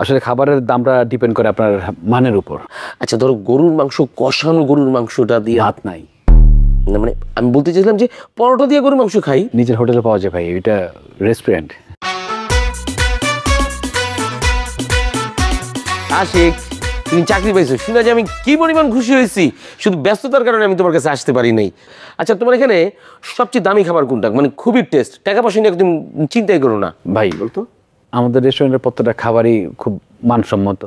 আসলে খাবারের দামটা ডিপেন্ড করে আপনার মানের উপর। আচ্ছা ধরো গরুর মাংস, কষানো গরুর মাংসটা দিয়ে ভাত নাই, না মানে আমি বলতে চাইছিলাম যে পরোটা দিয়ে গরুর মাংস খাই। নিজের হোটেলে পাওয়া যায় ভাই, এটা রেস্টুরেন্ট। আশিক, তুমি চাকরি পাইছো শুনে যে আমি কি পরিমাণ খুশি হয়েছি। শুধু ব্যস্ততার কারণে আমি তোমার কাছে আসতে পারি নাই। আচ্ছা তোমার এখানে সবচেয়ে দামি খাবার কোনটা, মানে খুবই টেস্ট, টাকা পয়সা নিয়ে তুমি চিন্তাই করো না? ভাই বলতো আমাদের রেস্টুরেন্টের প্রত্যেকটা খাবারই খুব মানসম্মত,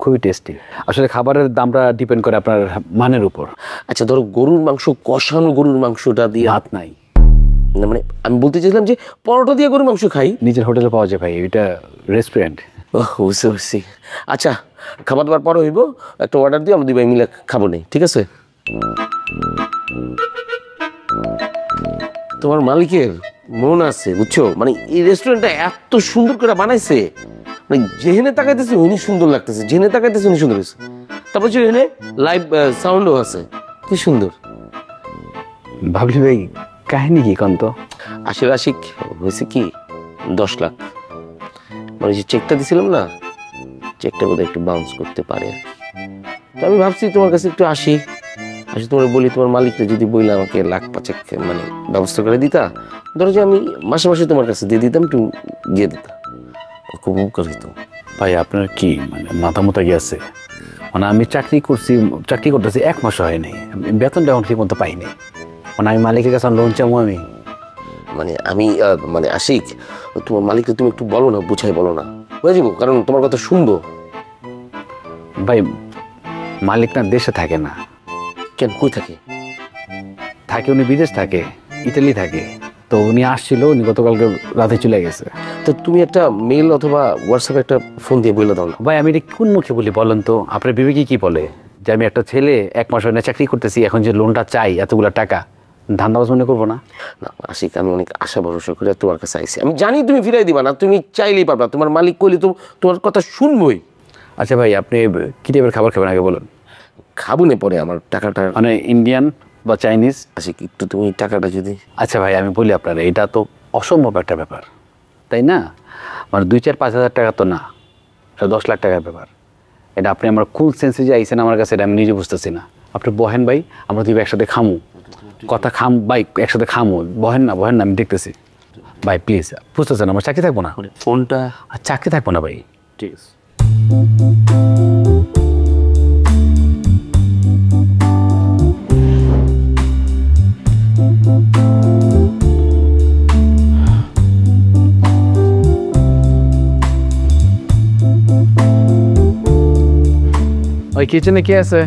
খুবই টেস্টি। আসলে খাবারের দামটা ডিপেন্ড করে আপনার মানের উপর। আচ্ছা ধরো গরুর মাংস, কষানো গরুর মাংসটা দিয়ে ভাত নাই, না মানে আমি বলতে চাইছিলাম যে পরোটা দিয়ে গরুর মাংস খাই। নিজের হোটেলে পাওয়া যায় ভাই, এটা রেস্টুরেন্ট। বুঝতে পারছি। আচ্ছা খাবার দাবার পরে হইব, একটা অর্ডার দিও, আমরা দুই ভাই মিলে খাবো নেই, ঠিক আছে? তোমার মালিকের মন আছে বুঝছো, মানে এই রেস্টুরেন্টটা এত সুন্দর করে বানাইছে, মানে যেখানে তাকাইতেছে উনি সুন্দর লাগতেছে, যেখানে তাকাইতেছে উনি সুন্দর হয়েছে। তারপর এখানে লাইভ সাউন্ডও আছে, কি সুন্দর। ভাবলি ভাই কাহিনী কি কন্ত? আসলে আশিক হয়েছে কি, 10 লাখ মানে যে চেকটা দিছিলাম না, চেকটা বোধহয় একটু বাউন্স করতে পারে। তো আমি ভাবছি তোমার কাছে একটু আসি তোমার বলি, তোমার মালিকটা যদি বইলে আমাকে 1,05,000 মানে ব্যবস্থা করে দিতা, ধরো যে আমি মাসে মাসে তোমার কাছে দিয়ে দিতাম, একটু দিয়ে দিতা, খুব উপকার হইতো। ভাই আপনার কি মানে মাথা মোতা গিয়েছে? মানে আমি চাকরি করতেছি 1 মাস হয়নি, বেতনটা এখন ঠিক মতো পাইনি। মানে আমি মালিকের কাছে লোন চাবো আমি? মানে আমি মানে আশিক, তোমার মালিককে তুমি একটু বলো না, বুঝাই বলো না, বুঝে যাবো, কারণ তোমার কথা শুনবো। ভাই মালিক না দেশে থাকে না। কেন, কই থাকে? থাকে উনি বিদেশ থাকে, ইটালি থাকে। তো উনি আসছিল, উনি গতকালকে রাতে চলে গেছে। তো তুমি একটা মেল অথবা হোয়াটসঅ্যাপে একটা ফোন দিয়ে বলে দাও না। ভাই আমি এটা কোন মুখে বলি বলেন তো? আপনার বিবেকে কি বলে যে আমি একটা ছেলে 1 মাস হয় না চাকরি করতেছি, এখন যে লোনটা চাই এতগুলো টাকা, ধান্দাবাজ মনে করবো না? না আশিক, আমি অনেক আশা ভরসা করে তোমার কাছে আইছি, আমি জানি তুমি ফিরাই দিবা না, তুমি চাইলেই পারবা, তোমার মালিক কইলে তো তোমার কথা শুনবই। আচ্ছা ভাই আপনি কী টাইপের খাবার খাবেন আগে বলুন। খাবো না পরে, আমার টাকাটা মানে ইন্ডিয়ান বা চাইনিজ? আশিক একটু তুমি টাকাটা যদি। আচ্ছা ভাই আমি বলি আপনার, এটা তো অসম্ভব একটা ব্যাপার, তাই না? মানে 2-4-5 হাজার টাকা তো না, এটা 10 লাখ টাকার ব্যাপার। এটা আপনি আমার কোন সেন্সে যে আইসেন আমার কাছে, এটা আমি নিজে বুঝতেছি না। আপনি বহেন ভাই, আমরা দুই একসাথে খামু, কথা খাম ভাই, একসাথে খামু। বহেন না আমি দেখতেছি ভাই, প্লিজ। বুঝতেছেন আমার চাকরি থাকবো না, ফোনটা চাকরি থাকবো না ভাই। ঠিক আছে। ওই কিচেনে কে আছে?